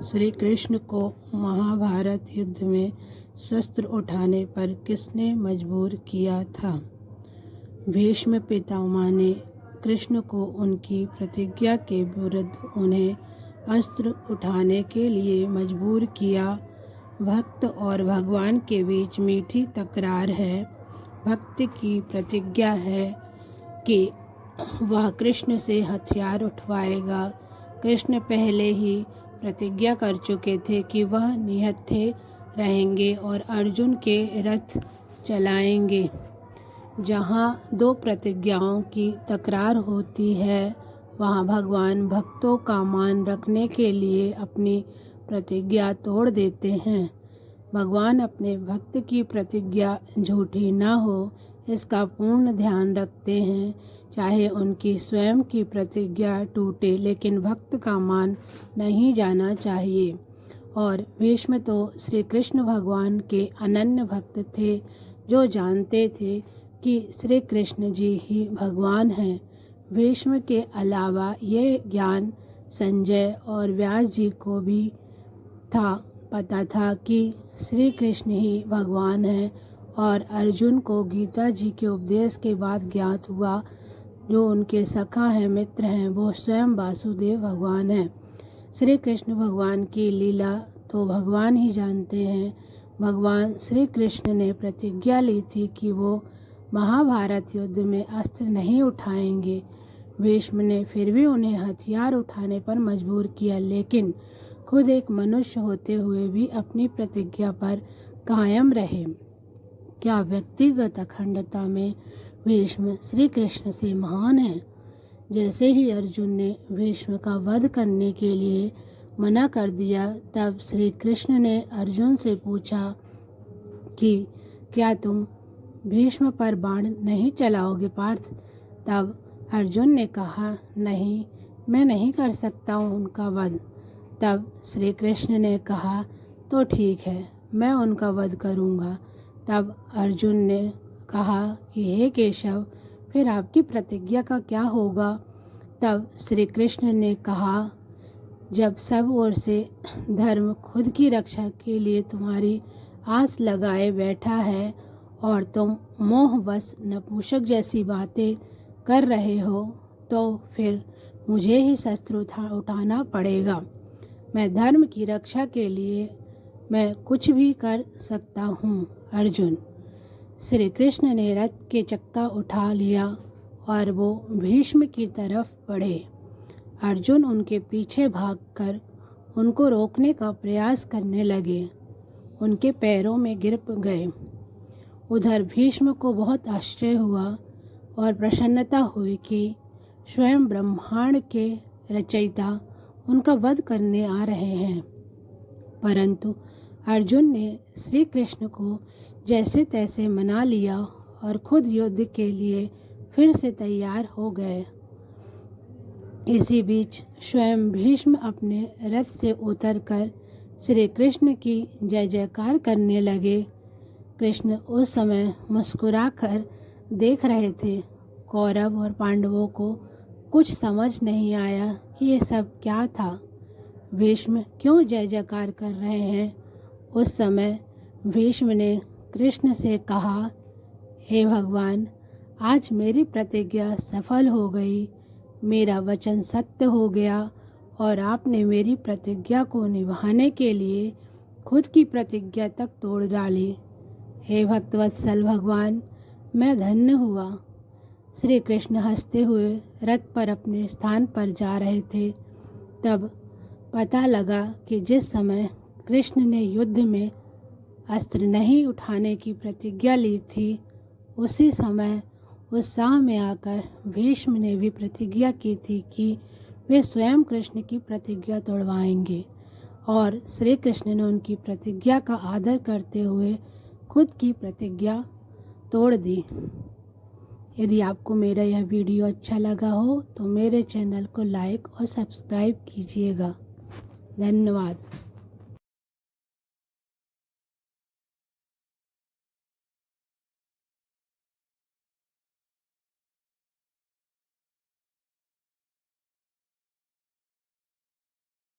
श्री कृष्ण को महाभारत युद्ध में शस्त्र उठाने पर किसने मजबूर किया था? भीष्म पितामह ने कृष्ण को उनकी प्रतिज्ञा के विरुद्ध उन्हें अस्त्र उठाने के लिए मजबूर किया। भक्त और भगवान के बीच मीठी तकरार है। भक्त की प्रतिज्ञा है कि वह कृष्ण से हथियार उठवाएगा। कृष्ण पहले ही प्रतिज्ञा कर चुके थे कि वह निहत्थे रहेंगे और अर्जुन के रथ चलाएंगे। जहाँ दो प्रतिज्ञाओं की तकरार होती है, वहाँ भगवान भक्तों का मान रखने के लिए अपनी प्रतिज्ञा तोड़ देते हैं। भगवान अपने भक्त की प्रतिज्ञा झूठी न हो, इसका पूर्ण ध्यान रखते हैं। चाहे उनकी स्वयं की प्रतिज्ञा टूटे, लेकिन भक्त का मान नहीं जाना चाहिए। और भीष्म तो श्री कृष्ण भगवान के अनन्य भक्त थे, जो जानते थे कि श्री कृष्ण जी ही भगवान हैं। भीष्म के अलावा ये ज्ञान संजय और व्यास जी को भी पता था कि श्री कृष्ण ही भगवान हैं। और अर्जुन को गीता जी के उपदेश के बाद ज्ञात हुआ, जो उनके सखा हैं, मित्र हैं, वो स्वयं वासुदेव भगवान हैं। श्री कृष्ण भगवान की लीला तो भगवान ही जानते हैं। भगवान श्री कृष्ण ने प्रतिज्ञा ली थी कि वो महाभारत युद्ध में अस्त्र नहीं उठाएंगे। भीष्म ने फिर भी उन्हें हथियार उठाने पर मजबूर किया, लेकिन खुद एक मनुष्य होते हुए भी अपनी प्रतिज्ञा पर कायम रहे। क्या व्यक्तिगत अखंडता में भीष्म श्री कृष्ण से महान है? जैसे ही अर्जुन ने भीष्म का वध करने के लिए मना कर दिया, तब श्री कृष्ण ने अर्जुन से पूछा कि क्या तुम भीष्म पर बाण नहीं चलाओगे पार्थ? तब अर्जुन ने कहा, नहीं, मैं नहीं कर सकता हूँ उनका वध। तब श्री कृष्ण ने कहा, तो ठीक है, मैं उनका वध करूँगा। तब अर्जुन ने कहा कि हे केशव, फिर आपकी प्रतिज्ञा का क्या होगा? तब श्री कृष्ण ने कहा, जब सब ओर से धर्म खुद की रक्षा के लिए तुम्हारी आस लगाए बैठा है और तुम मोहवश नपुंसक जैसी बातें कर रहे हो, तो फिर मुझे ही शस्त्र उठाना पड़ेगा। मैं धर्म की रक्षा के लिए मैं कुछ भी कर सकता हूँ। अर्जुन। श्री कृष्ण ने रथ के चक्का उठा लिया और वो भीष्म की तरफ बढ़े। अर्जुन उनके पीछे भागकर उनको रोकने का प्रयास करने लगे। उनके पैरों में गिर गए। उधर भीष्म को बहुत आश्चर्य हुआ और प्रसन्नता हुई कि स्वयं ब्रह्मांड के रचयिता उनका वध करने आ रहे हैं। परंतु अर्जुन ने श्री कृष्ण को जैसे तैसे मना लिया और खुद युद्ध के लिए फिर से तैयार हो गए। इसी बीच स्वयं भीष्म अपने रथ से उतरकर श्री कृष्ण की जय जयकार करने लगे। कृष्ण उस समय मुस्कुराकर देख रहे थे। कौरव और पांडवों को कुछ समझ नहीं आया कि ये सब क्या था। भीष्म क्यों जय जयकार कर रहे हैं? उस समय भीष्म ने कृष्ण से कहा, हे भगवान, आज मेरी प्रतिज्ञा सफल हो गई। मेरा वचन सत्य हो गया और आपने मेरी प्रतिज्ञा को निभाने के लिए खुद की प्रतिज्ञा तक तोड़ डाली। हे भक्तवत्सल भगवान, मैं धन्य हुआ। श्री कृष्ण हंसते हुए रथ पर अपने स्थान पर जा रहे थे। तब पता लगा कि जिस समय कृष्ण ने युद्ध में अस्त्र नहीं उठाने की प्रतिज्ञा ली थी, उसी समय उत्साह में आकर भीष्म ने भी प्रतिज्ञा की थी कि वे स्वयं कृष्ण की प्रतिज्ञा तोड़वाएंगे। और श्री कृष्ण ने उनकी प्रतिज्ञा का आदर करते हुए खुद की प्रतिज्ञा तोड़ दी। यदि आपको मेरा यह वीडियो अच्छा लगा हो तो मेरे चैनल को लाइक और सब्सक्राइब कीजिएगा। धन्यवाद।